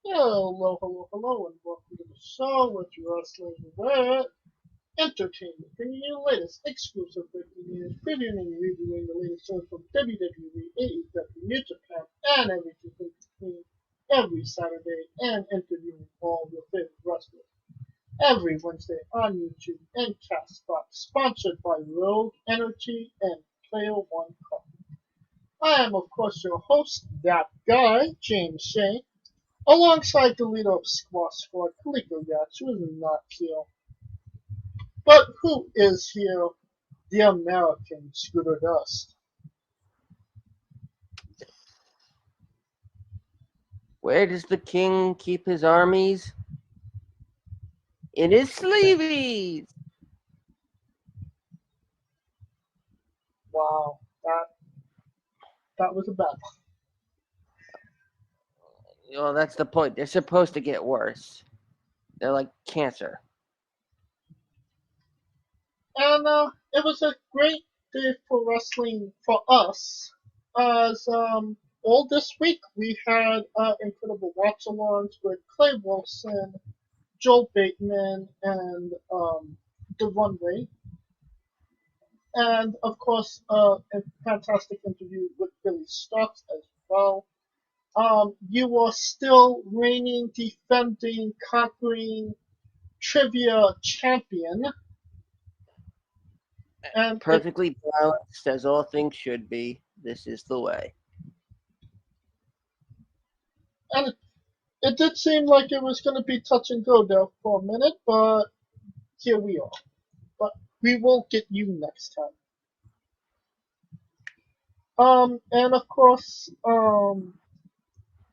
Hello, and welcome to the show with Wrestling with Entertainment, bringing you the latest exclusive breaking news, previewing and reviewing the latest shows from WWE, AEW, New Japan, and everything in between every Saturday, and interviewing all your favorite wrestlers every Wednesday on YouTube and Castbox, sponsored by Rogue Energy and Player One Coffee. I am, of course, your host, that guy, James Shane. Alongside the leader of Squash Squad, Kaliko Yachts, who is not here, but who is here, the American Scooter Dust. Where does the king keep his armies? In his sleeveys. Wow, that was a bad one. That's the point. They're supposed to get worse. They're like cancer. And it was a great day for wrestling for us, as all this week we had incredible watch-alongs with Clay Wilson, Joel Bateman, and the Runway. And of course, a fantastic interview with Billy Starks as well. You are still reigning, defending, conquering trivia champion, and Perfectly balanced as all things should be. This is the way. it did seem like it was going to be touch and go there for a minute, but here we are. But we will get you next time. And of course,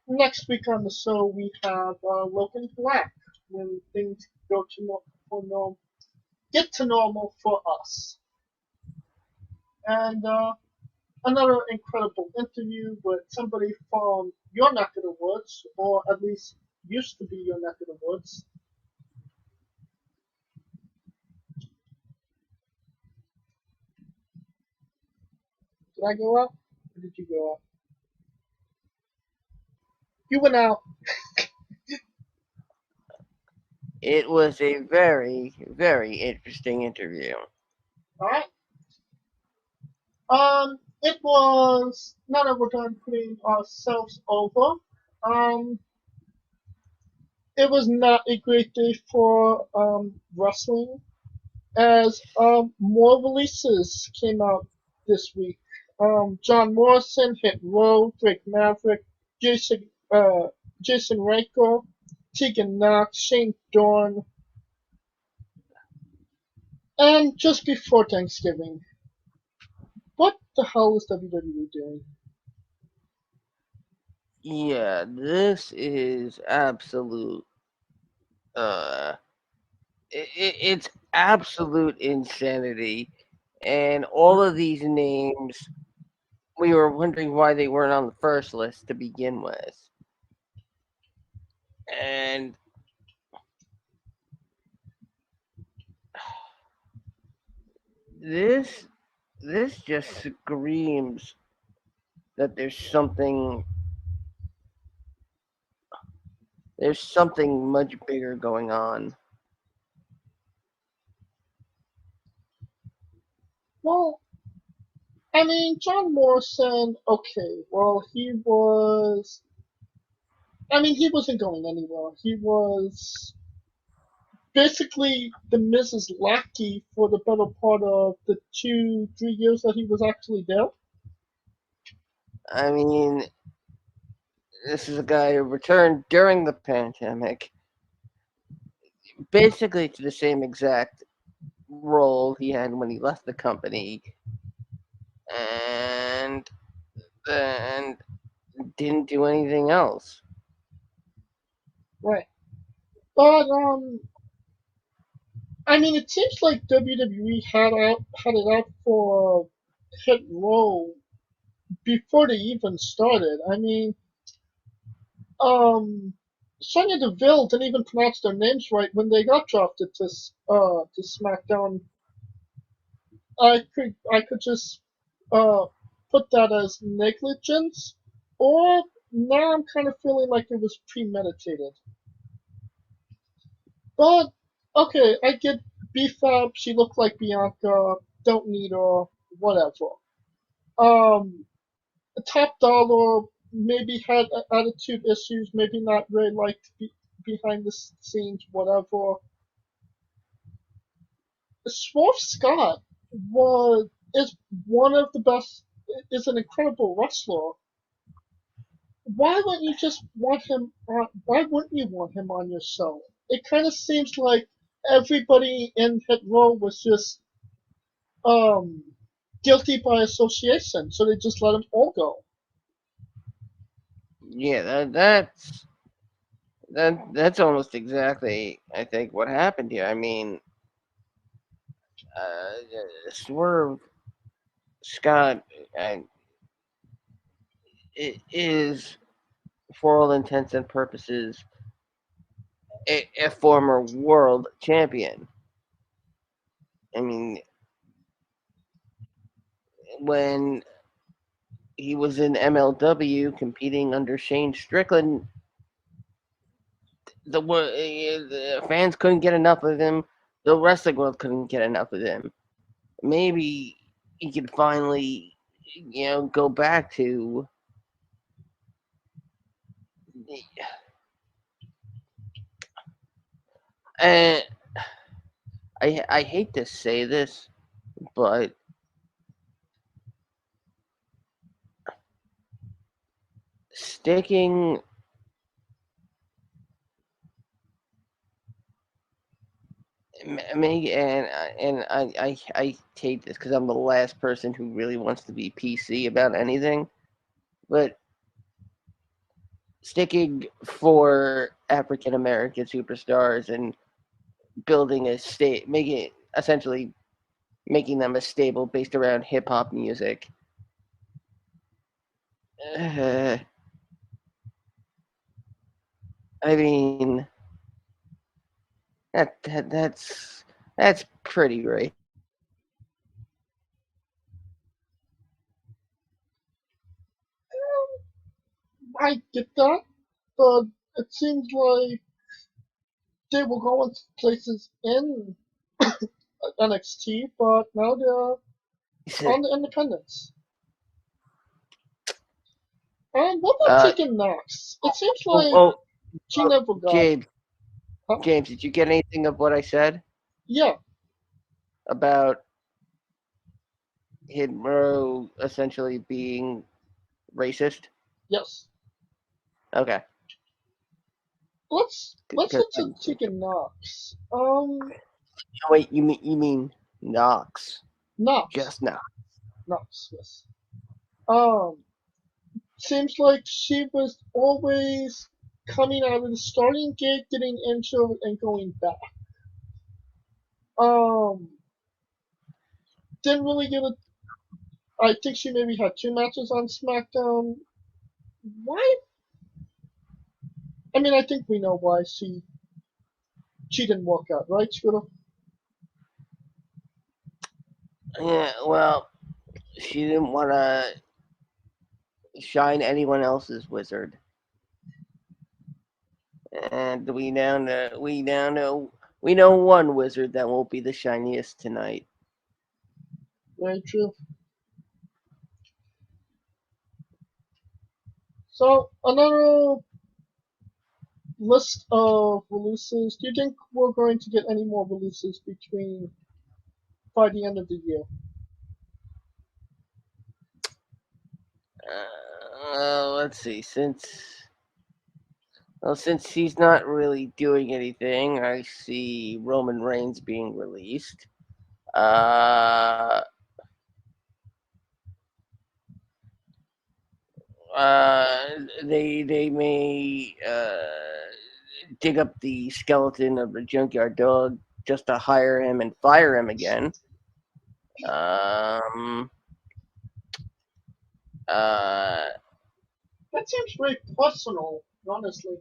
next week on the show we have Logan Black when things go to get to normal for us. And another incredible interview with somebody from your neck of the woods, or at least used to be your neck of the woods. Did I go out? Or did you go out? You went out. It was a very, very interesting interview. Alright. It was, now that we're done putting ourselves over, um, it was not a great day for wrestling, as more releases came out this week. John Morrison hit Rowe, Drake Maverick, Jason Jason Ranko, Tegan Knox, Shane Dorn, and just before Thanksgiving. What the hell is WWE doing? Yeah, this is absolute. Uh, it's absolute insanity, and all of these names. We were wondering why they weren't on the first list to begin with. And this just screams that there's something much bigger going on. Well, I mean, John Morrison, okay, well, he wasn't going anywhere. He was basically the Mrs. Lackey for the better part of the 2, 3 years that he was actually there. I mean, this is a guy who returned during the pandemic, basically to the same exact role he had when he left the company, and then didn't do anything else. Right. But I mean, it seems like WWE had it out for Hit Row before they even started. I mean, um, Sonya Deville didn't even pronounce their names right when they got drafted to SmackDown. I could just uh put that as negligence, or now I'm kind of feeling like it was premeditated. But okay, I get beef up. She looked like Bianca. Don't need her. Whatever. Um, Top Dollar maybe had attitude issues. Maybe not very liked behind the scenes. Whatever. Swerve Scott was is one of the best. Is an incredible wrestler. Why wouldn't you just want him? Why wouldn't you want him on your show? It kind of seems like everybody in Hit Row was just um guilty by association, so they just let them all go. Yeah, that's almost exactly, I think, what happened here. I mean, Swerve Scott uh, is, for all intents and purposes, a former world champion. I mean, when he was in MLW competing under Shane Strickland, the fans couldn't get enough of him. The wrestling world couldn't get enough of him. Maybe he could finally, go back to. And I hate to say this, but sticking. Me and I hate this because I'm the last person who really wants to be PC about anything, but sticking for African American superstars and building a state, making essentially making them a stable based around hip hop music. Uh, I mean, that's pretty right. I get that, but it seems like they were going places in NXT, but now they're on the independents. And what about Uh, Tegan Knox? It seems oh, like oh, she never got. James, Huh? James, did you get anything of what I said Yeah, about Hidro essentially being racist? yes. Okay, Let's because get to Tegan Knox. wait, you mean Knox? Knox, Just Knox. Knox, yes. Um, Seems like she was always coming out of the starting gate, getting injured, and going back. Um, didn't really get a. I think she maybe had two matches on SmackDown. Why? I mean, I think we know why she didn't work out, right, Scooter? Yeah, well, she didn't want to shine anyone else's wizard, and we know one wizard that won't be the shiniest tonight. Very true. So another list of releases. Do you think we're going to get any more releases between by the end of the year? Let's see. Since he's not really doing anything, I see Roman Reigns being released. Uh, uh, they may dig up the skeleton of the junkyard dog just to hire him and fire him again. Um, uh, That seems very personal, honestly.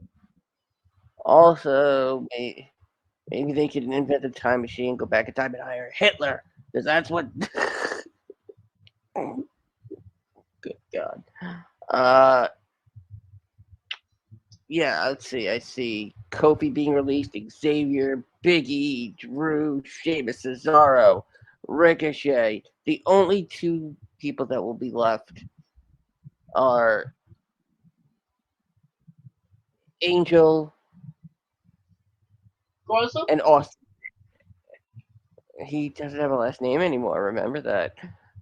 Also, maybe they could invent a time machine, go back in time, and hire Hitler, because that's what. Good God. Uh, yeah, let's see. I see Kofi being released, Xavier, Big E, Drew, Sheamus, Cesaro, Ricochet. The only two people that will be left are Angel Garza? and Austin. He doesn't have a last name anymore. Remember that.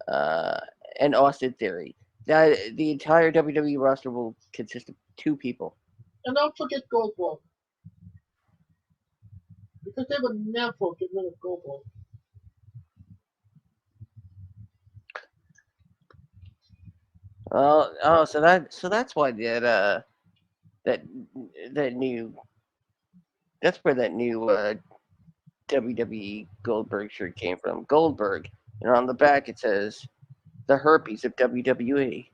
Uh, and Austin Theory. That the entire WWE roster will consist of two people. And don't forget Goldberg. Because they would never get rid of Goldberg. So that's why that that new that's where that new WWE Goldberg shirt came from. Goldberg, and on the back it says the herpes of WWE.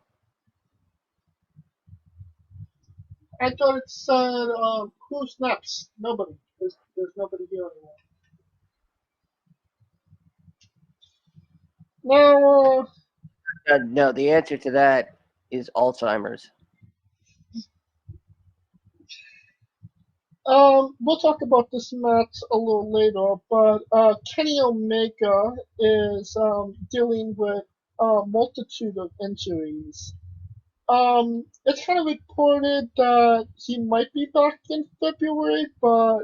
I thought it said, who's next? Nobody. There's nobody here anymore. Now, No, the answer to that is Alzheimer's. we'll talk about this match a little later, but Kenny Omega is dealing with a multitude of injuries. It's kind of reported that he might be back in February, but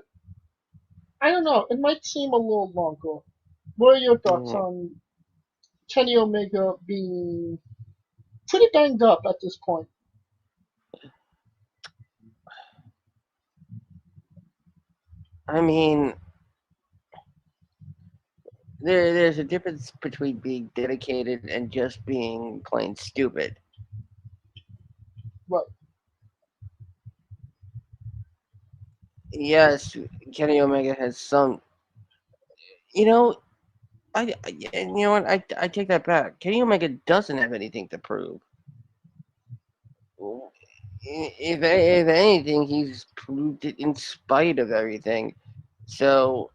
I don't know. It might seem a little longer. What are your thoughts Mhm. on Kenny Omega being pretty banged up at this point? I mean, there's a difference between being dedicated and just being plain stupid. Right. Yes, Kenny Omega has some. You know, you know what? I take that back. Kenny Omega doesn't have anything to prove. If anything, he's proved it in spite of everything. So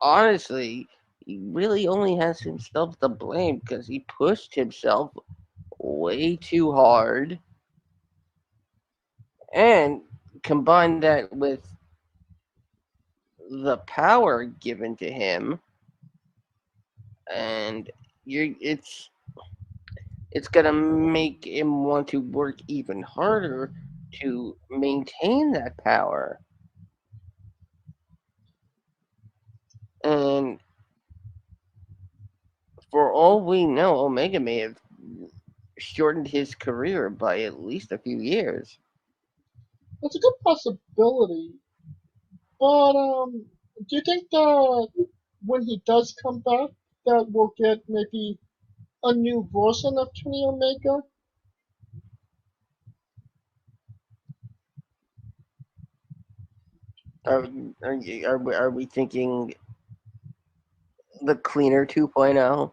honestly, he really only has himself to blame because he pushed himself way too hard, and combine that with the power given to him, and you it's gonna make him want to work even harder to maintain that power. And for all we know, Omega may have shortened his career by at least a few years. It's a good possibility, but do you think that when he does come back, that we'll get maybe a new version of Kenny Omega? Are we thinking the cleaner 2.0?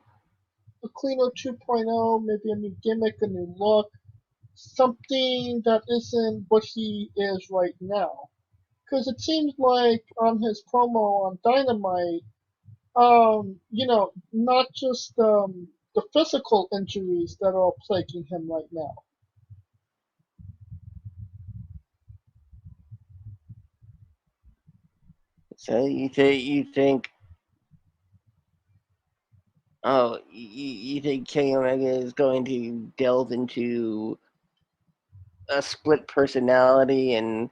A cleaner 2.0, maybe a new gimmick, a new look, something that isn't what he is right now. Because it seems like on his promo on Dynamite, not just the physical injuries that are plaguing him right now. So you think you think Kenny Omega is going to delve into a split personality and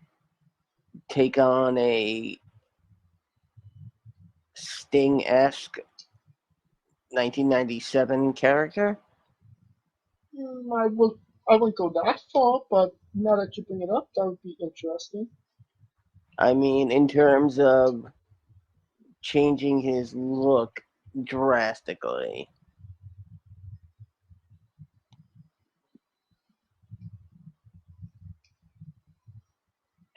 take on a Sting-esque 1997 character? I wouldn't go that far, but now that you bring it up, that would be interesting. I mean, in terms of changing his look drastically.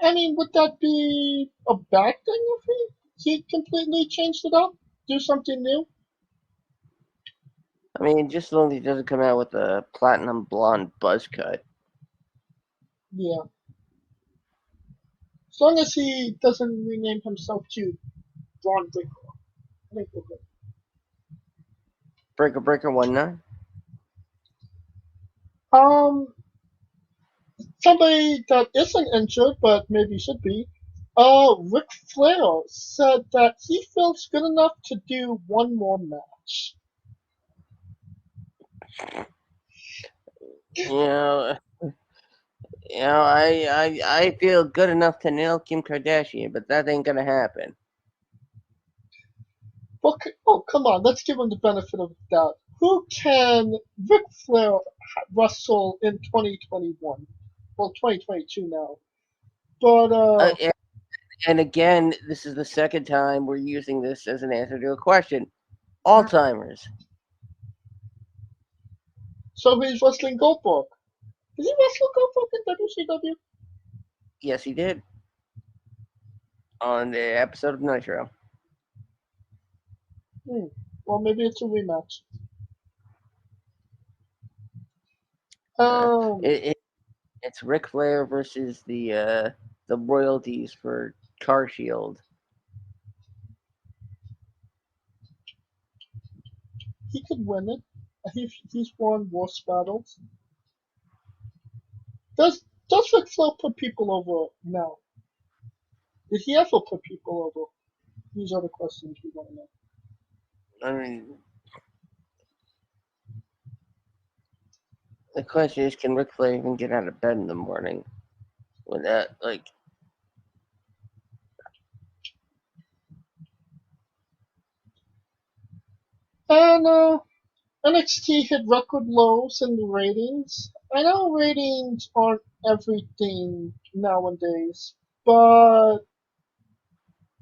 I mean, would that be a bad thing if he completely changed it up? Do something new? I mean, just as long as he doesn't come out with a platinum blonde buzz cut. Yeah. As long as he doesn't rename himself to Braun Breaker, I think we're good. Breaker 19. Um, somebody that isn't injured but maybe should be, Ric Flair said that he feels good enough to do one more match. You know, I feel good enough to nail Kim Kardashian, but that ain't gonna happen. Well, oh, come on, let's give him the benefit of the doubt. Who can Ric Flair wrestle in 2021? Well, 2022 now. But, And again, this is the second time we're using this as an answer to a question. Alzheimer's. so he's wrestling Goldberg. Did he wrestle Goldberg in WCW? Yes, he did. On the episode of Nitro. Well, maybe it's a rematch. Uh, Um, it's Ric Flair versus the royalties for Car Shield. he could win it. He's won worse battles. Does Ric Flair put people over now? Did he ever put people over? These are the questions we want to know. I mean, the question is, can Ric Flair even get out of bed in the morning without like? And NXT hit record lows in the ratings. I know ratings aren't everything nowadays, but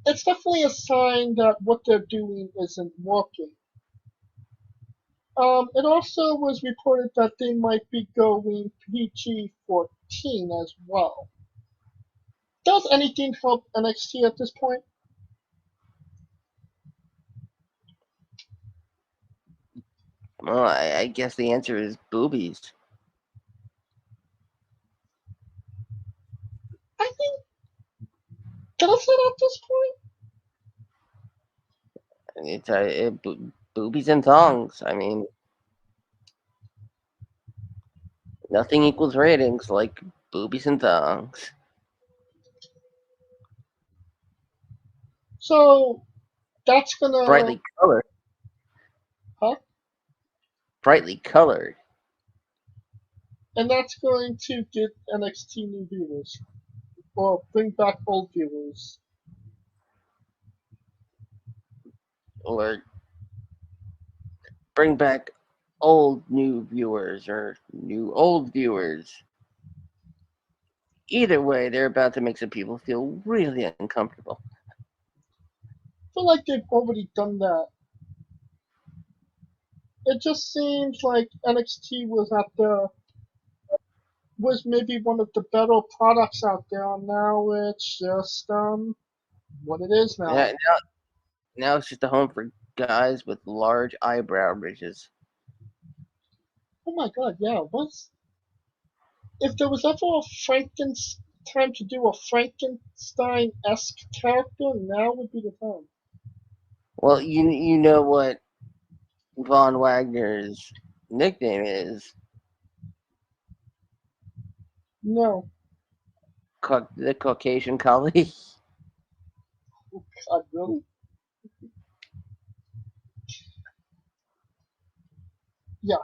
it's definitely a sign that what they're doing isn't working. It also was reported that they might be going PG-14 as well. Does anything help NXT at this point? Well, I guess the answer is boobies. I think does it at this point? It's boobies and thongs. I mean, nothing equals ratings like boobies and thongs. So that's gonna, Brightly colored. huh? Brightly colored. And that's going to get NXT new viewers or bring back old viewers. Or bring back old new viewers or new old viewers. Either way, they're about to make some people feel really uncomfortable. I feel like they've already done that. It just seems like NXT was maybe one of the better products out there. Now it's just what it is now. Now, now it's just a home for guys with large eyebrow ridges. Oh my god, yeah. What's if there was ever a time to do a Frankenstein-esque character, now would be the time. Well, you know what Von Wagner's nickname is? No, The Caucasian Collie. God, really? Yeah,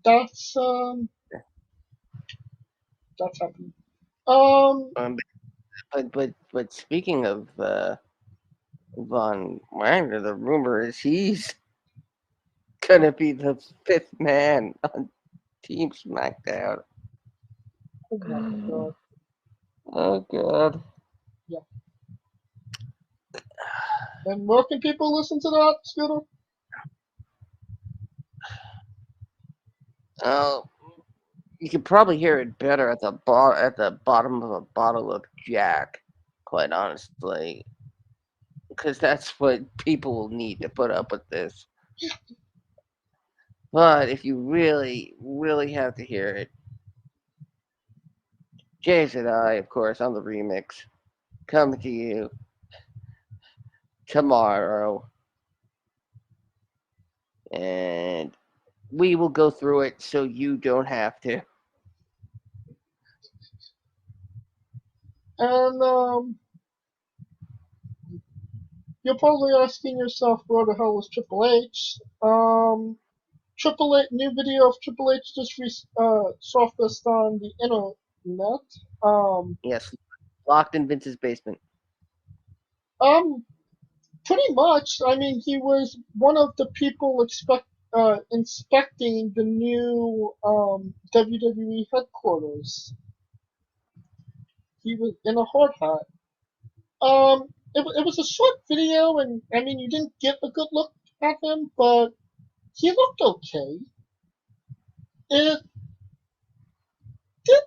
that's that's happening. Um, Um, but speaking of Von Wagner, the rumor is he's gonna be the fifth man on Team SmackDown. oh my god, Oh god. yeah. And where can people listen to that, Scooter? Oh, you can probably hear it better at the bottom of a bottle of Jack. Quite honestly, because that's what people will need to put up with this. But if you really, really have to hear it, Jason and I, of course, on the remix, coming to you tomorrow, and we will go through it so you don't have to. And you're probably asking yourself, where the hell was Triple H? Triple H, new video of Triple H just surfaced on the internet. Yes, locked in Vince's basement. Um, Pretty much. I mean, he was one of the people inspecting the new WWE headquarters. He was in a hard hat. It was a short video, and I mean, you didn't get a good look at him, but he looked okay. It did.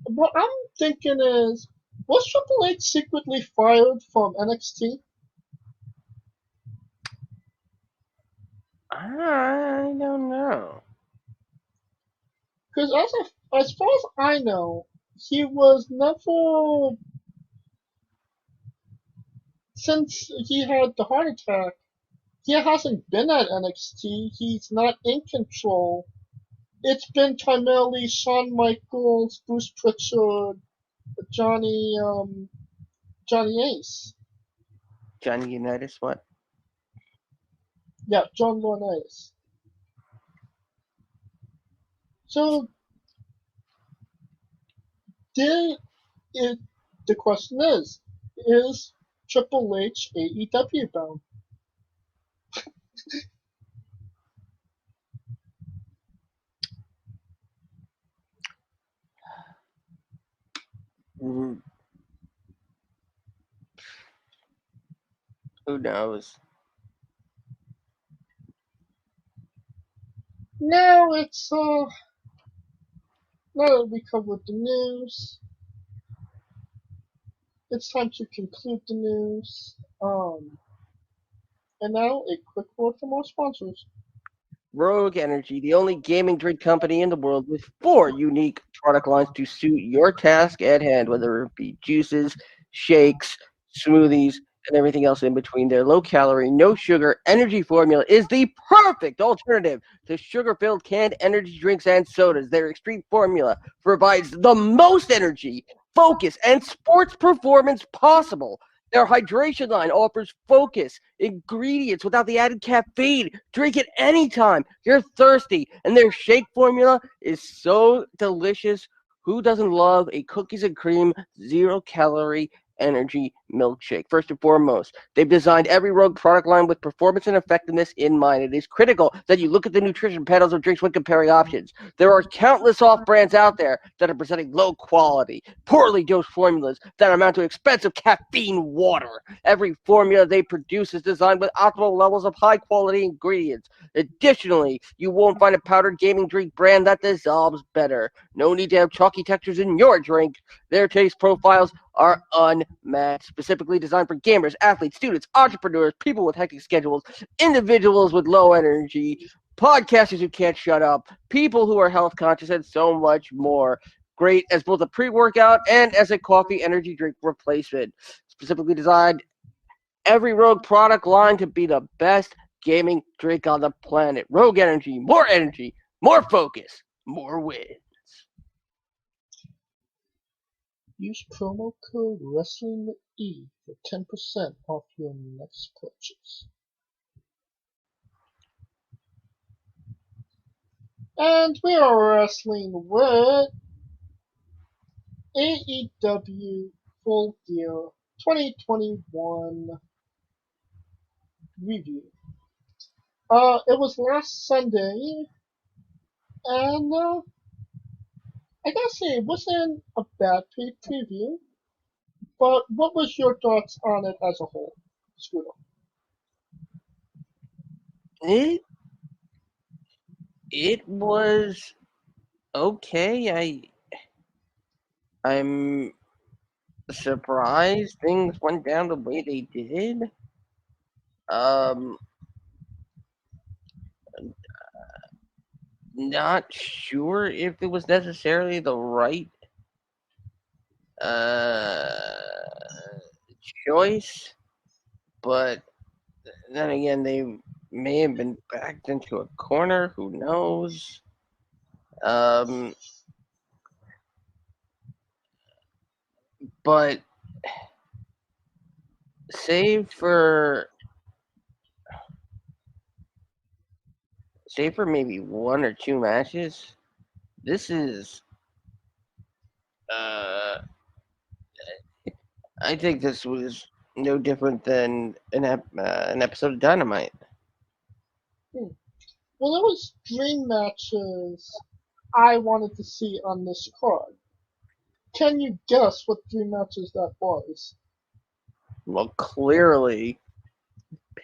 What I'm thinking is, was Triple H secretly fired from NXT? I don't know. Because as far as I know, he was never, since he had the heart attack. He hasn't been at NXT. He's not in control. It's been primarily Shawn Michaels, Bruce Pritchard, Johnny Johnny Ace. Johnny Unitas, what? Yeah, John Laurinaitis. So did it, the question is Triple H AEW bound? Mm, who knows? Now it's now that we covered the news, it's time to conclude the news. And now a quick word from our sponsors. Rogue Energy, the only gaming drink company in the world with 4 unique product lines to suit your task at hand, whether it be juices, shakes, smoothies, and everything else in between. Their low calorie, no sugar energy formula is the perfect alternative to sugar filled canned energy drinks and sodas. Their extreme formula provides the most energy, focus, and sports performance possible. Their hydration line offers focus, ingredients without the added caffeine. Drink it anytime you're thirsty. And their shake formula is so delicious. Who doesn't love a cookies and cream, 0 calorie energy milkshake? First and foremost, they've designed every Rogue product line with performance and effectiveness in mind. It is critical that you look at the nutrition panels of drinks when comparing options. There are countless off brands out there that are presenting low quality, poorly dosed formulas that amount to expensive caffeine water. Every formula they produce is designed with optimal levels of high quality ingredients. Additionally, you won't find a powdered gaming drink brand that dissolves better. No need to have chalky textures in your drink. Their taste profiles are unmatched, specifically designed for gamers, athletes, students, entrepreneurs, people with hectic schedules, individuals with low energy, podcasters who can't shut up, people who are health conscious, and so much more. Great as both a pre workout and as a coffee energy drink replacement. Specifically designed every Rogue product line to be the best gaming drink on the planet. Rogue Energy, more focus, more wins. Use promo code WrestlingWithE for 10% off your next purchase. And we are wrestling with AEW Full Gear 2021 review. It was last Sunday, and I gotta say, it wasn't a bad preview. But what was your thoughts on it as a whole, Scooter? It it was okay. I'm surprised things went down the way they did. Um, not sure if it was necessarily the right uh choice, but then again, they may have been backed into a corner. Who knows? Um, but save for maybe one or two matches. This is uh I think this was no different than an episode of Dynamite. Hmm. Well, there was dream matches I wanted to see on this card. Can you guess what dream matches that was? Well, clearly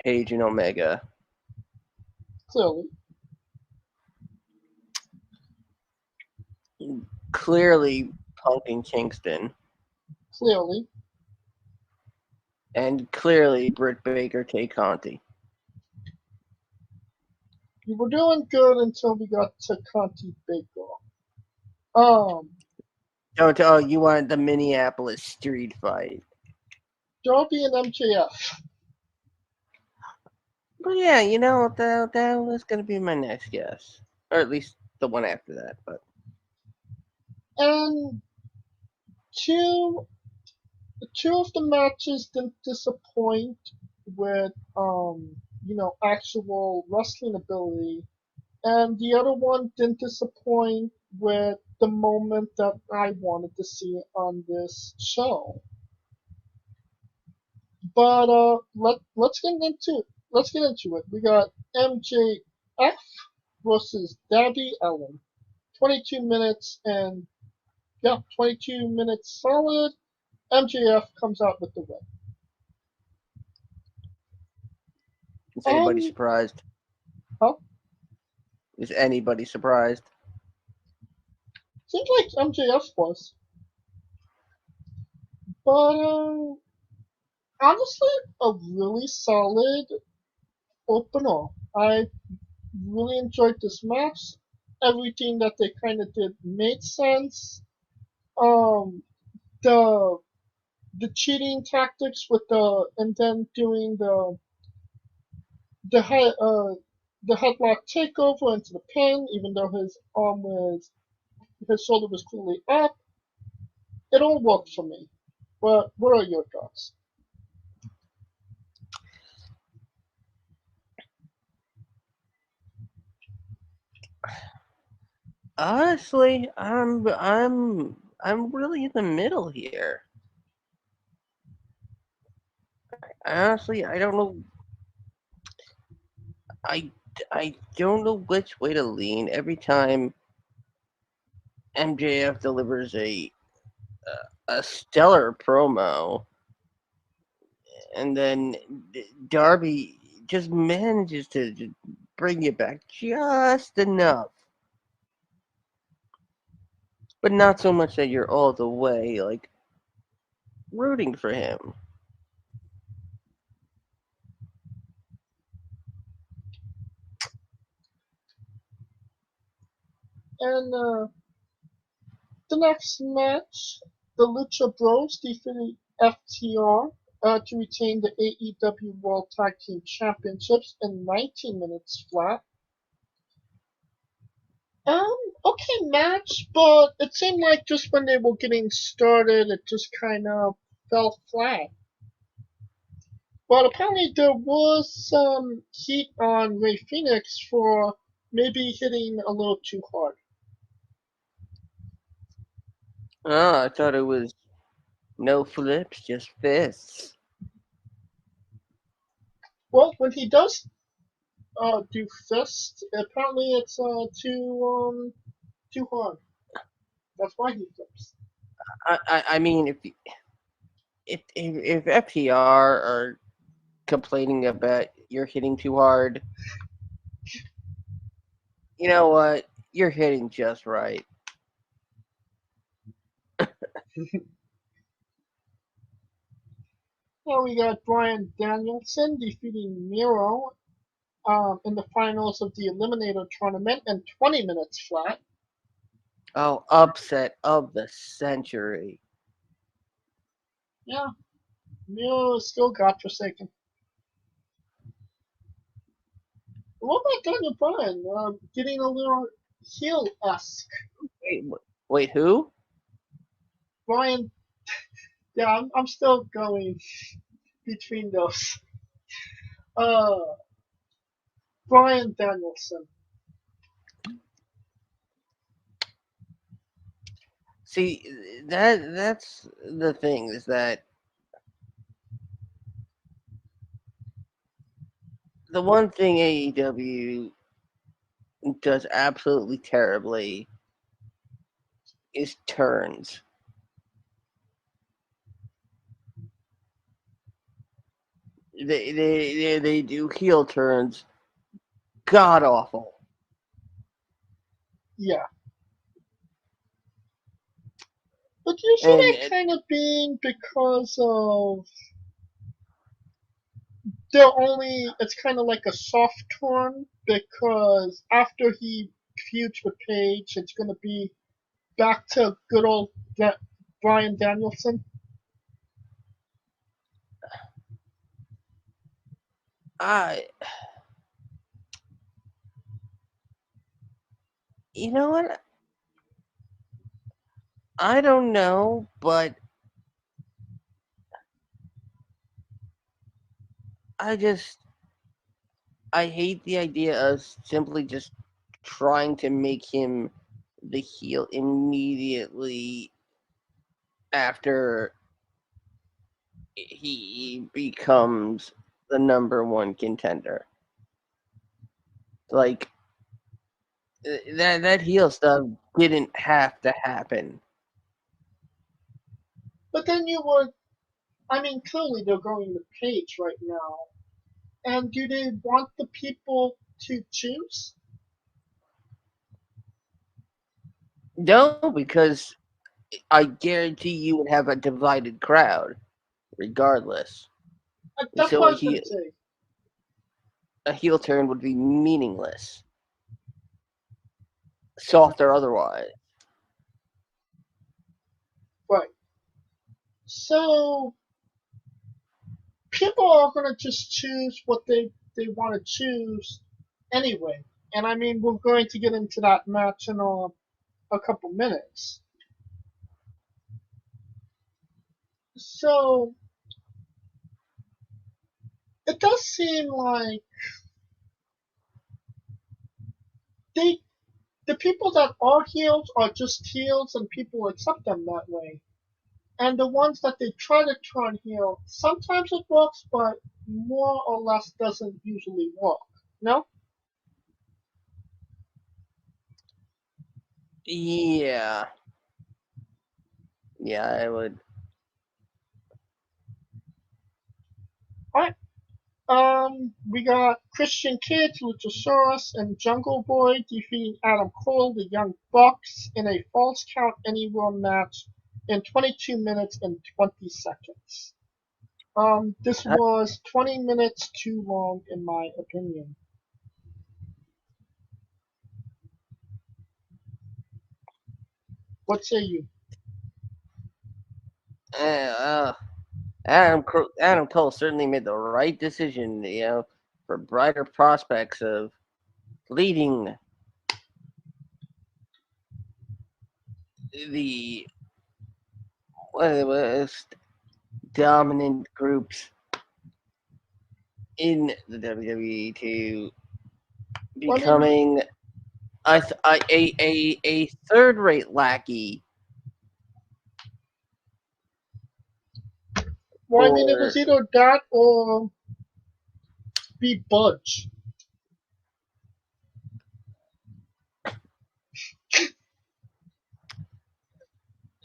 Page and Omega, Clearly, clearly Punk and Kingston, clearly. and clearly Britt Baker, Tay Conti. You were doing good until we got to Conti Baker. Um, Don't oh you wanted the Minneapolis street fight. Darby and MJF. But yeah, you know that was gonna be my next guess, or at least the one after that. But And two two of the matches didn't disappoint with actual wrestling ability, and the other one didn't disappoint with the moment that I wanted to see on this show. But let's get into it. We got MJF versus Darby Allin. 22 minutes and yeah, 22 minutes solid. MJF comes out with the win. is anybody Um, surprised? huh? Is anybody surprised? Seems like MJF was, but honestly, a really solid opener. I really enjoyed this match. Everything that they kind of did made sense. Um, the the cheating tactics with the and then doing the head the headlock takeover into the pin, even though his shoulder was clearly up. It all worked for me. But what are your thoughts? Honestly, I'm really in the middle here. Honestly, I don't know. I I don't know which way to lean. Every time MJF delivers a stellar promo, and then Darby just manages to bring you back just enough, but not so much that you're all the way like rooting for him. And the next match, the Lucha Bros defeated FTR to retain the AEW World Tag Team Championships in 19 minutes flat. Okay match, but it seemed like just when they were getting started, it just kind of fell flat. But apparently there was some heat on Ray Phoenix for maybe hitting a little too hard. Oh, I thought it was no flips, just fists. Well, when he does do fist, apparently it's too hard. That's why he flips. I mean, if FTR are complaining about you're hitting too hard, you know what? You're hitting just right. Now we got Brian Danielson defeating Nero in the finals of the Eliminator tournament in 20 minutes flat. Oh, upset of the century. Yeah, Nero is still godforsaken. What about Daniel Bryan? Getting a little heel-esque. Wait, wait, who? Brian, yeah, I'm still going. between those. Uh, Brian Danielson. See, that's the thing is that the one thing AEW does absolutely terribly is turns. They do heel turns, god awful. Yeah. But you see And that kind of being because of they're only it's kind of like a soft turn because after he feuds with Paige, it's gonna be back to good old Brian Danielson. I, you know what? I don't know, but I just I hate the idea of simply just trying to make him the heel immediately after he becomes the number one contender. Like that heel stuff didn't have to happen. But then you would, I mean, clearly they're going with Paige right now. And do they want the people to choose? No, because I guarantee you would have a divided crowd, regardless. That's So what I was gonna say. a heel turn would be meaningless, soft or otherwise. Right. So people are gonna just choose what they want to choose anyway. And I mean, we're going to get into that match in a couple minutes. So it does seem like they the people that are heels are just heels and people accept them that way. And the ones that they try to turn heel, sometimes it works, but more or less doesn't usually work. No? Yeah, yeah, I would. Alright. We got Christian Kidd, Luchasaurus, and Jungle Boy defeating Adam Cole, the Young Bucks, in a Falls Count Anywhere match in 22 minutes and 20 seconds. This was 20 minutes too long, in my opinion. What say you? Uh, Adam Cole certainly made the right decision, for brighter prospects of leading the most dominant groups in the WWE to Well, I mean, becoming a third rate lackey it was for. either that or be Budge.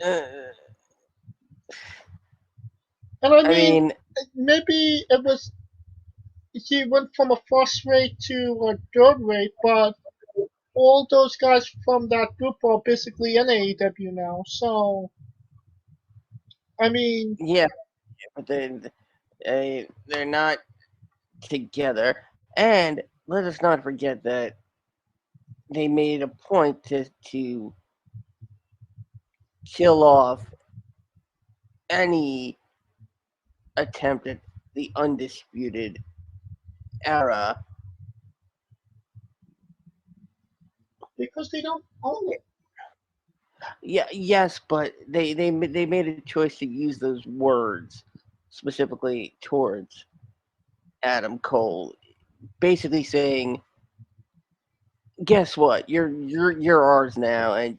Uh, And I I mean, mean, maybe it was he went from a first rate to a third rate, but all those guys from that group are basically in AEW now. So, I mean, yeah, but they're not together. And let us not forget that they made a point to kill off any attempt at the undisputed era. because they don't own it. Yeah, yes, but they made a choice to use those words. specifically towards Adam Cole, basically saying, "Guess what? You're ours now, and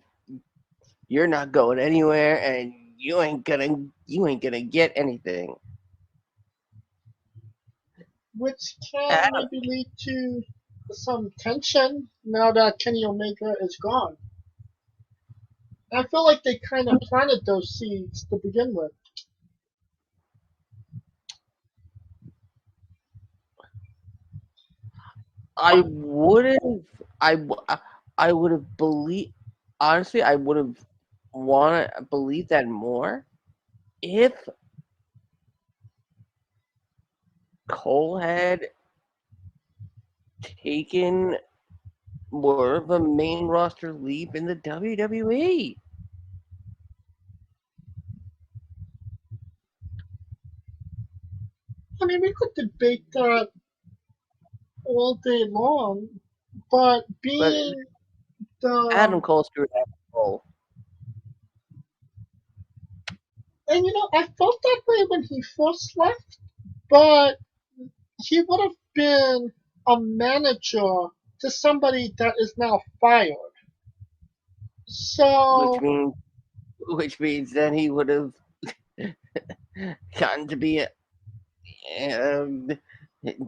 you're not going anywhere, and you ain't gonna get anything." which can Adam, maybe lead to some tension now that Kenny Omega is gone. I feel like they kind of planted those seeds to begin with. I wouldn't. I w- I would have believed. Honestly, I would have want to believe that more if Cole had taken more of a main roster leap in the WWE. I mean, we could debate that all day long, but But being Adam the Cole screwed Adam Cole. and I felt that way when he first left, but he would have been a manager to somebody that is now fired. which So, means which means then he would have gotten to be um,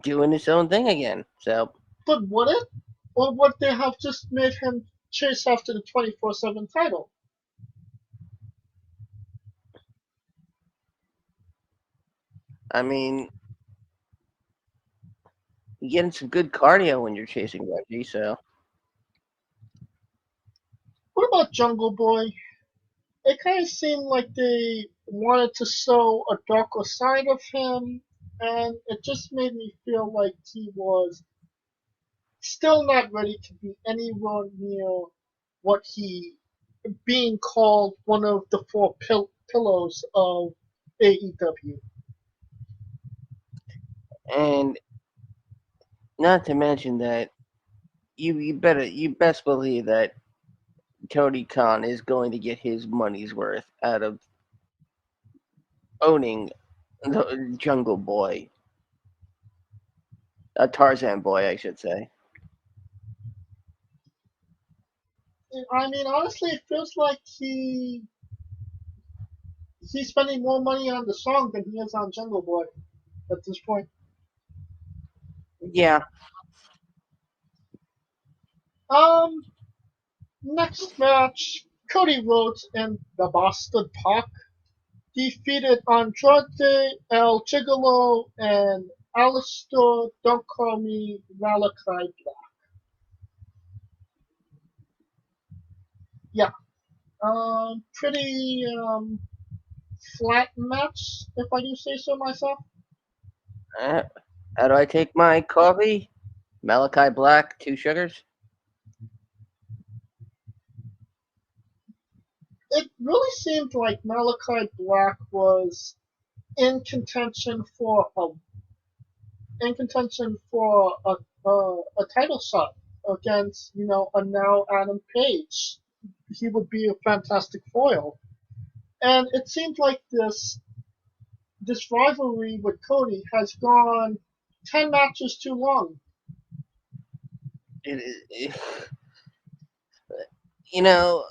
doing his own thing again. So but would it? Or would they have just made him chase after the 24/7 title? I mean, you're getting some good cardio when you're chasing Reggie. So What about Jungle Boy? It kind of seemed like they wanted to show a darker side of him, and it just made me feel like he was still not ready to be anywhere near what he being called one of the four pillars of AEW. and not to mention that you best believe that Tony Khan is going to get his money's worth out of owning the Jungle Boy, a Tarzan Boy, I should say. I mean, honestly, it feels like he's spending more money on the song than he is on Jungle Boy at this point. Yeah, Um, Next match, Cody Rhodes and the Boston Pac defeated Andrade El Gigolo and Alistair Don't Call Me Malachi Black. Yeah, pretty flat match, if I do say so myself. uh, how do I take my coffee? Malachi Black, 2 sugars. It really seemed like Malachi Black was in contention for a a title shot against a now Adam Page. He would be a fantastic foil, and it seemed like this rivalry with Cody has gone 10 matches too long. It, you know,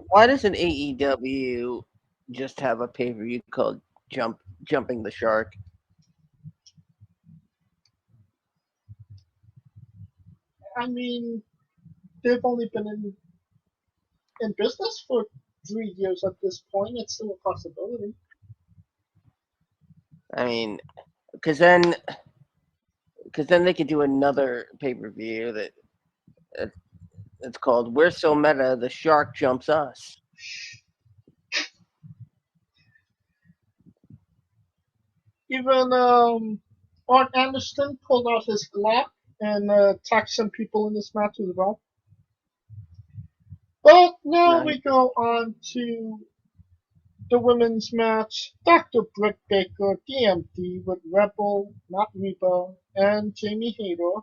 why doesn't AEW just have a pay per view called Jumping the Shark? I mean, they've only been in business for 3 years at this point. It's still a possibility. I mean, because then they could do another pay per view uh, that's called "We're So Meta, the Shark Jumps Us." Even Arn Anderson pulled out his Glock and attacked some people in this match as well. But now No, we go on to the women's match. Dr. Britt Baker, DMD, with Rebel, not Reba, and Jamie Hayter.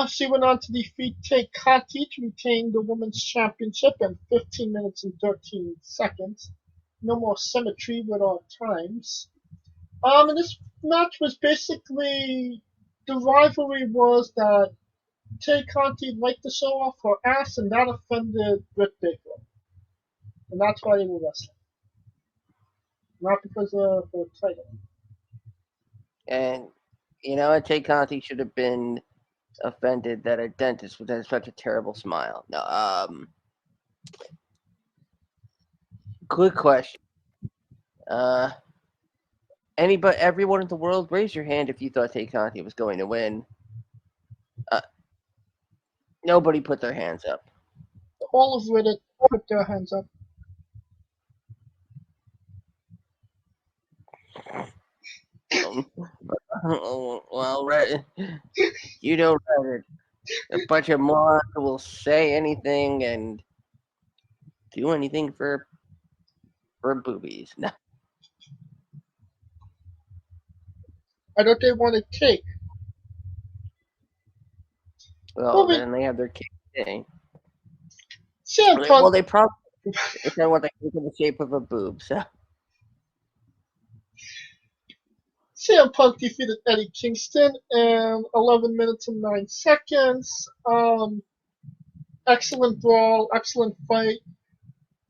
She went on to defeat Tay Conti to retain the women's championship in 15 minutes and 13 seconds. No more symmetry with our times. And this match was basically the rivalry was that Tay Conti liked to show off her ass, and that offended Britt Baker, and that's why they were wrestling, not because of her title. And you know, Tay Conti should have been offended that a dentist would have such a terrible smile. No, good question. Uh, everyone in the world, raise your hand if you thought Tay Conti was going to win. Uh, Nobody put their hands up. All of Reddit put their hands up. Well, you know Reddit. A bunch of morons who will say anything and do anything for boobies. No. I thought they wanted cake. Well, Moving, then they have their cake day. CM Well, Punk. they probably want the cake in the shape of a boob. So CM Punk defeated Eddie Kingston in 11 minutes and 9 seconds. Excellent brawl, excellent fight,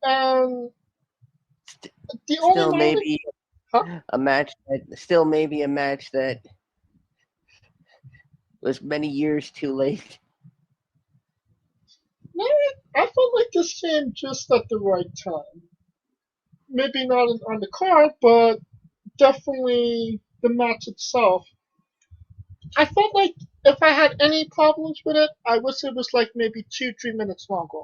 and the only still negative. maybe Huh? a match that was many years too late. No, I felt like this came just at the right time. Maybe not on the card, but definitely the match itself. I felt like if I had any problems with it, I wish it was like maybe 2-3 minutes longer.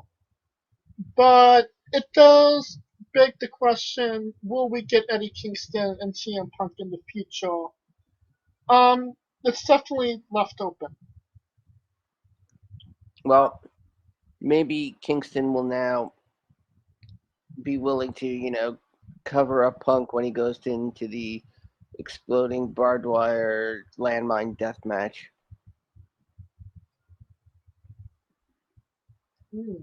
But it does beg the question: will we get Eddie Kingston and CM Punk in the future? It's definitely left open. Well, maybe Kingston will now be willing to, you know, cover up Punk when he goes into the exploding barbed wire landmine death match. Hmm.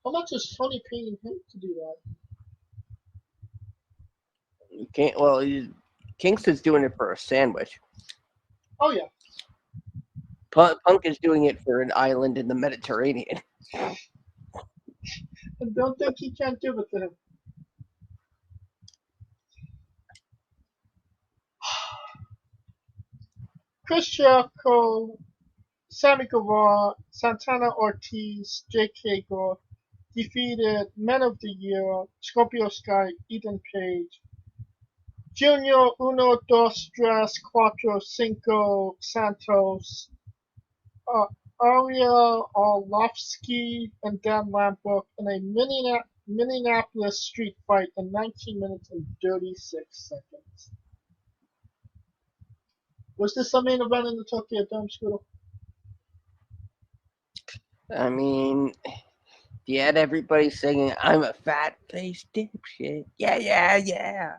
How much is Tony paying him to do that? You can't. Well, Kingston's doing it for a sandwich. Oh yeah. Punk is doing it for an island in the Mediterranean. I don't think he can give it to him. Chris Jericho, Sammy Guevara, Santana Ortiz, Jake Hager defeated Men of the Year, Scorpio Sky, Ethan Page, Junior Uno Dos Tres Cuatro Cinco Santos, uh, Ariel Orlovsky, and Dan Lambert in a Minneapolis street fight in 19 minutes and 36 seconds. Was this a main event in the Tokyo Dome, Scooter? I mean, you had everybody singing, "I'm a fat faced dipshit." Yeah, yeah, yeah.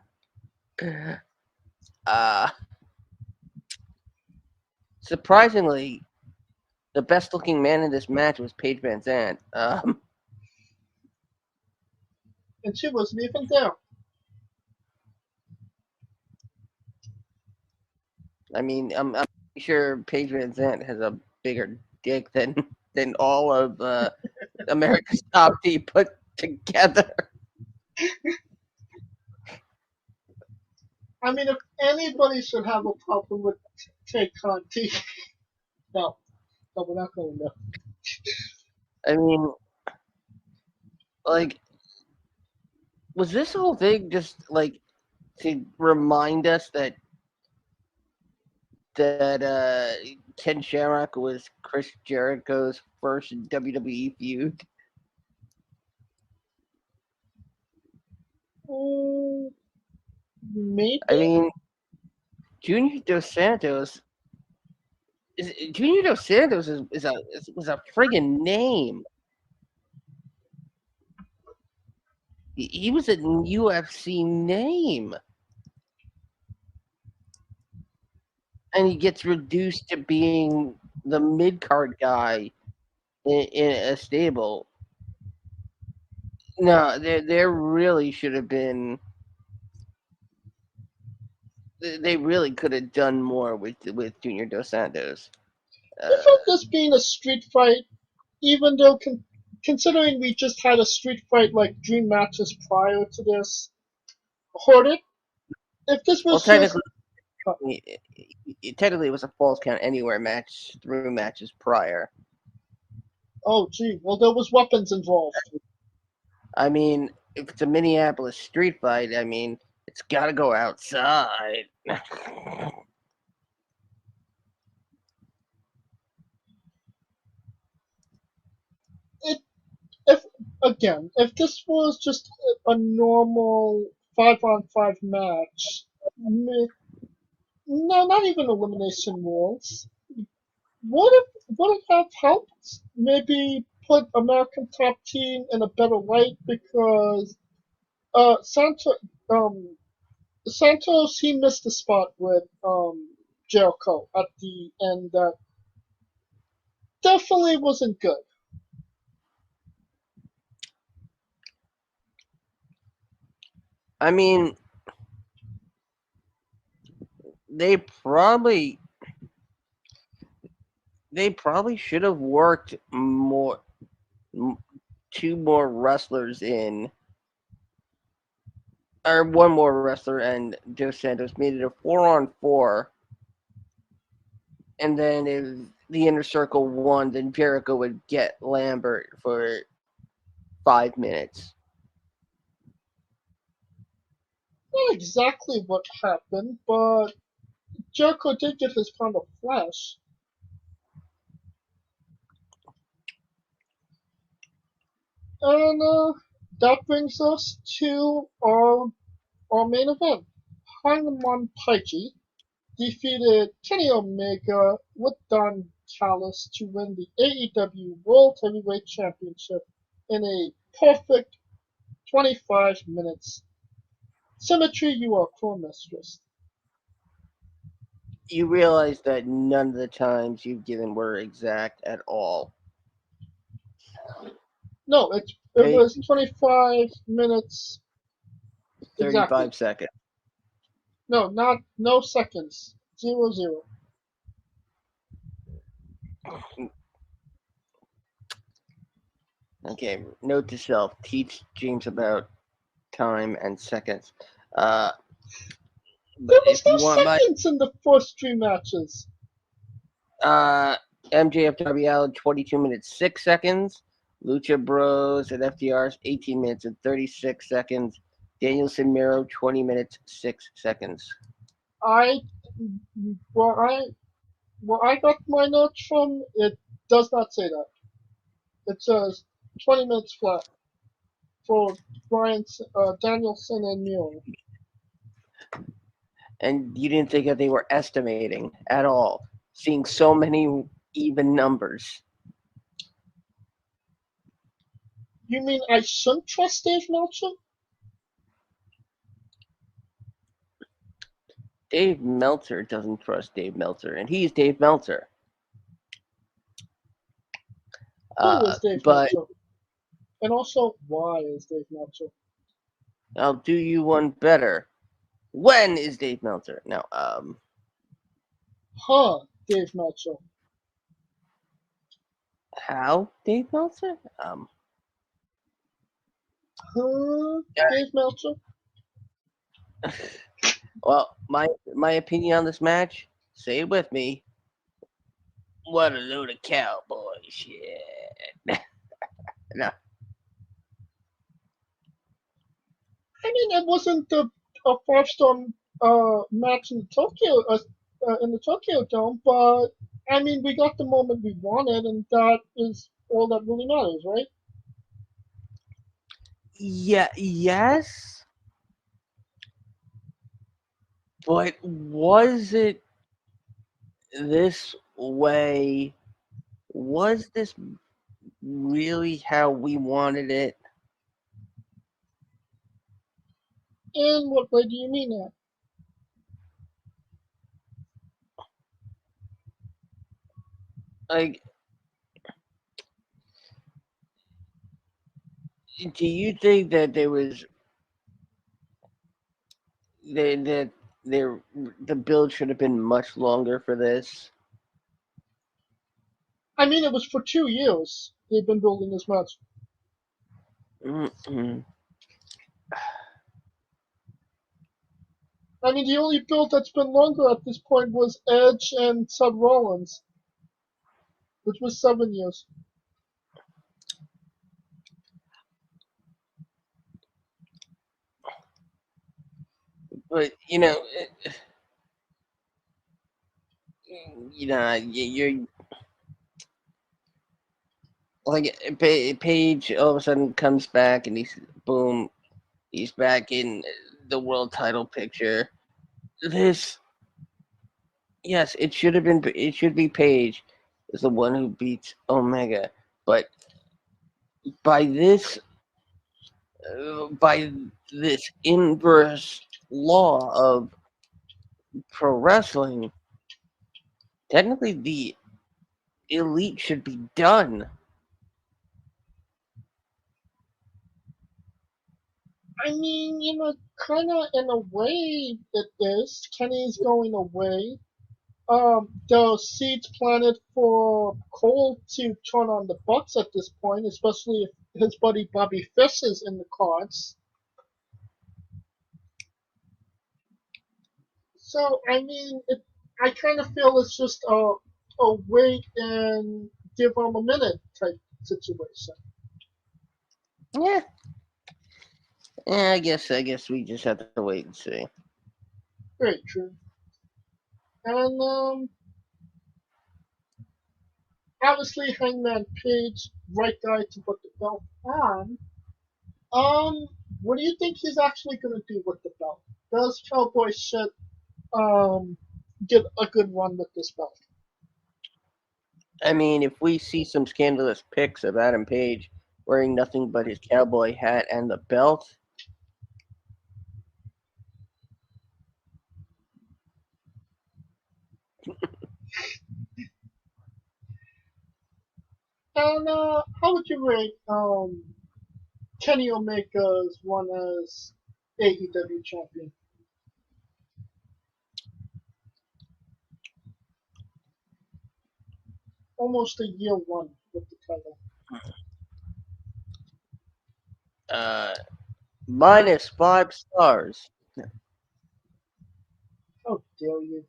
Uh, Surprisingly, the best looking man in this match was Paige Van Zandt. And she wasn't even there. I mean, I'm sure Paige Van Zandt has a bigger dick than all of America's Top D put together. I mean, if anybody should have a problem with Tay Conti, no, we're not going there. I mean, like, was this whole thing just like to remind us that Ken Shamrock was Chris Jericho's first WWE feud? Maybe? I mean, Junior Dos Santos Junior Dos Santos was a friggin' name. He was a UFC name, and he gets reduced to being the mid card guy in a stable. No, there really should have been they really could have done more with Junior Dos Santos. Without this being a street fight, even though considering we just had a street fight like dream matches prior to this, hold it. If this Well, was just technically, it was a falls count anywhere match through matches prior. oh gee, well there was weapons involved. I mean, if it's a Minneapolis street fight, I mean, it's got to go outside. If if this was just a normal 5-on-5 match, no, not even elimination rules, would it have helped? Maybe put American Top Team in a better light because Santos Santos he missed the spot with Jericho at the end that definitely wasn't good. I mean, they probably should have worked more, two more wrestlers in, or one more wrestler and Dos Santos, made it a 4-on-4, and then if the Inner Circle won, then Jericho would get Lambert for 5 minutes. Not exactly what happened, but Jericho did get his pound of flesh. And that brings us to our main event. Hangman Paichi defeated Kenny Omega with Don Callis to win the AEW World Heavyweight Championship in a perfect 25 minutes. Symmetry, you are core mistress. You realize that none of the times you've given were exact at all. No, it was 25 minutes. 35 exactly. seconds. No seconds. 0-0. Okay, note to self: teach James about time and seconds. There was no seconds in the first 3 matches. MJF Allen 22 minutes 6 seconds. Lucha Bros and FDR's 18 minutes and 36 seconds. Danielson Nero 20 minutes 6 seconds. Where I got my notes from, it does not say that. It says 20 minutes flat for Danielson and Nero. And you didn't think that they were estimating at all, seeing so many even numbers. You mean I shouldn't trust Dave Meltzer? Dave Meltzer doesn't trust Dave Meltzer, and he's Dave Meltzer. Who is Dave Meltzer? And also, why is Dave Meltzer? I'll do you one better. When is Dave Meltzer? No, Dave Meltzer. How Dave Meltzer? Dave Meltzer? Well, my opinion on this match, say it with me. What a load of cowboy shit. No. I mean, it wasn't a 5-star match in the Tokyo Dome, but I mean, we got the moment we wanted, and that is all that really matters, right? Yeah. Yes. But was it this way? Was this really how we wanted it? In what way do you mean that? Like, do you think that there was that the build should have been much longer for this. I mean, it was for 2 years they've been building this match. Mm-mm. I mean, the only build that's been longer at this point was Edge and Seth Rollins, which was 7 years. But you're like Page all of a sudden comes back and he's back in the world title picture. This, yes, it should be Page is the one who beats Omega, but by this by this inverse law of pro wrestling, technically the elite should be done. I mean, kind of in a way it is. Kenny's going away. The seeds planted for Cole to turn on the Bucks at this point, especially if his buddy Bobby Fish is in the cards. So, I mean, I kind of feel it's just a wait and give him a minute type situation. Yeah, I guess we just have to wait and see. Very true. And obviously, Hangman Page, right guy to put the belt on. Um, what do you think he's actually going to do with the belt? Does Cowboy Shit um, get a good run with this belt? I mean, if we see some scandalous pics of Adam Page wearing nothing but his cowboy hat and the belt, And how would you rate Kenny Omega's one as AEW champion? Almost a year one with the title. uh, -5 stars. How dare you?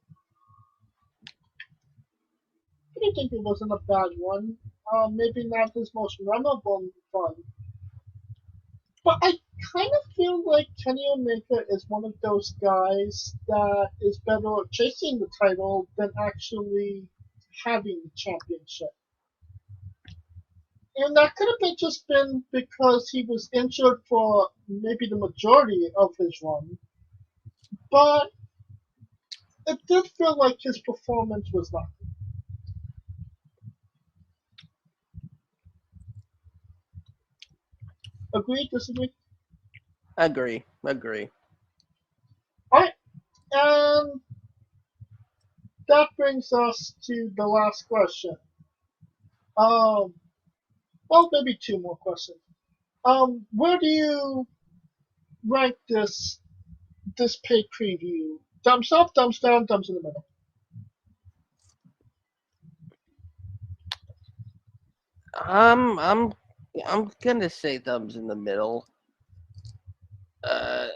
I didn't think it wasn't a bad one. Maybe not his most memorable one, but I kind of feel like Kenny Omega is one of those guys that is better at chasing the title than actually having the championship. And that could have just been because he was injured for maybe the majority of his run, but it did feel like his performance was not. Agree? Disagree? Agree. Alright, and that brings us to the last question. Um, well, maybe two more questions. Where do you rank this pay preview? Thumbs up, thumbs down, thumbs in the middle. I'm I'm I'm gonna say thumbs in the middle. Uh,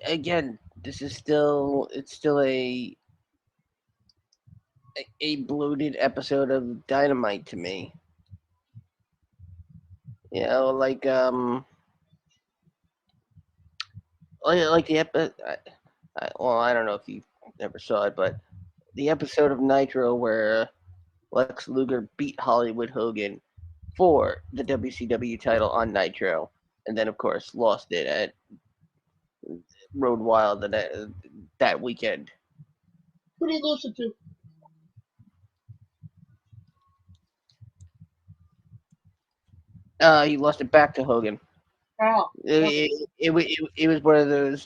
again, this is still a bloated episode of Dynamite to me. Like the episode. Well, I don't know if you never saw it, but the episode of Nitro where Lex Luger beat Hollywood Hogan for the WCW title on Nitro, and then of course lost it at Road Wild that weekend. Who do you lose it to? He lost it back to Hogan. Ah, okay. It was one of those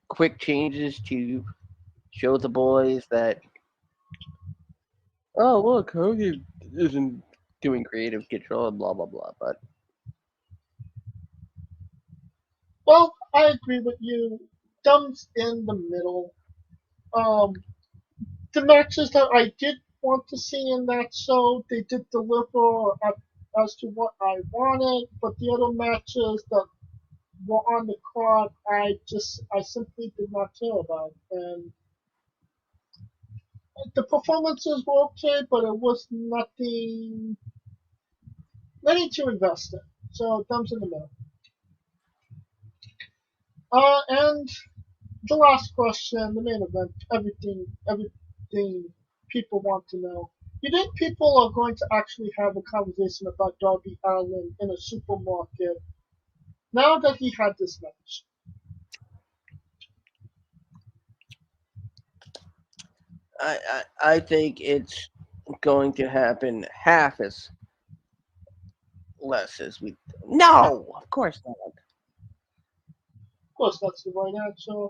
quick changes to show the boys that, oh look, Hogan isn't doing creative control and blah blah blah. But Well, I agree with you. Thumbs in the middle. The matches that I did want to see in that show, they did deliver as to what I wanted, but the other matches that were on the card, I simply did not care about. And the performances were okay, but it was nothing to invest in. So thumbs in the middle. And the last question, the main event, everything people want to know. You think people are going to actually have a conversation about Darby Allin in a supermarket now that he had this match? I think it's going to happen half as less as we. No, of course not. Of course, that's the right answer.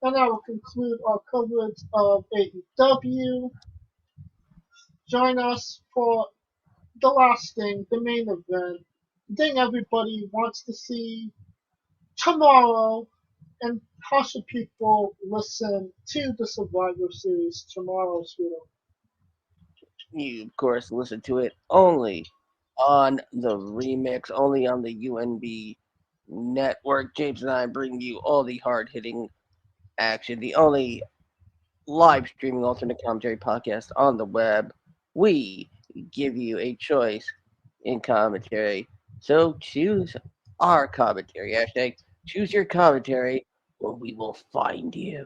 And that will conclude our coverage of AEW. Join us for the last thing, the main event, the thing everybody wants to see tomorrow. And how should people listen to the Survivor Series tomorrow, Sweeto? You, of course, listen to it only on the remix, only on the UNB network. James and I bring you all the hard hitting action, the only live streaming alternate commentary podcast on the web. We give you a choice in commentary. So choose our commentary. Hashtag choose your commentary or we will find you.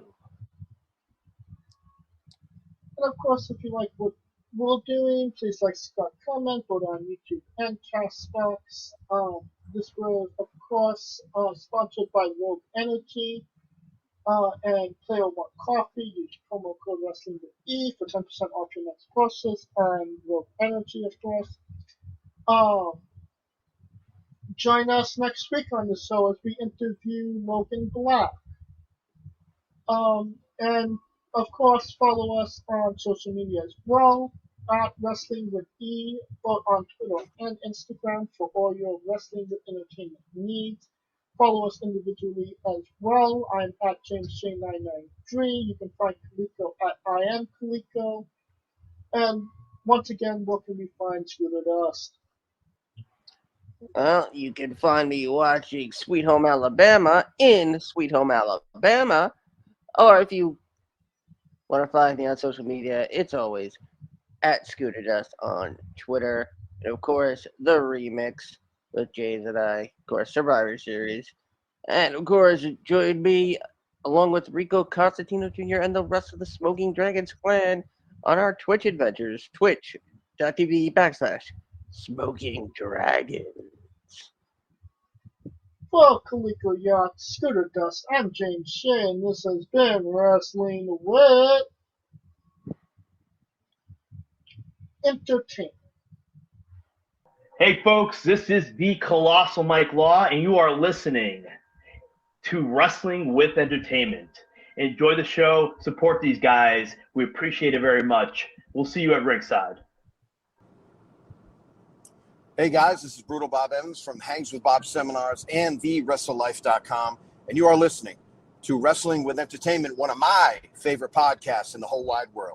And of course, if you like what we're doing, please like, subscribe, comment, both on YouTube and Castbox. This was, of course, sponsored by Rogue Energy and Player One Coffee. Use promo code Wrestling with E for 10% off your next purchase. And Rogue Energy, of course. Um, Join us next week on the show as we interview Logan Black. And of course, follow us on social media as well at Wrestling with E, both on Twitter and Instagram for all your wrestling with entertainment needs. Follow us individually as well. I'm at JamesJ993. You can find Kaliko at I am Kaliko. And once again, where can we find Scooter Dust? Well, you can find me watching Sweet Home Alabama in Sweet Home Alabama. Or if you want to find me on social media, it's always at Scooter Dust on Twitter. And of course, the remix with James and I, of course, Survivor Series. And of course, join me along with Rico Constantino Jr. and the rest of the Smoking Dragons clan on our Twitch adventures, twitch.tv/Smoking Dragon. For Kaliko Yacht, Scooter Dust, I'm James Shea, and this has been Wrestling with Entertainment. Hey folks, this is the Colossal Mike Law, and you are listening to Wrestling with Entertainment. Enjoy the show, support these guys. We appreciate it very much. We'll see you at ringside. Hey guys, this is Brutal Bob Evans from Hangs with Bob Seminars and TheWrestleLife.com, and you are listening to Wrestling with Entertainment, one of my favorite podcasts in the whole wide world.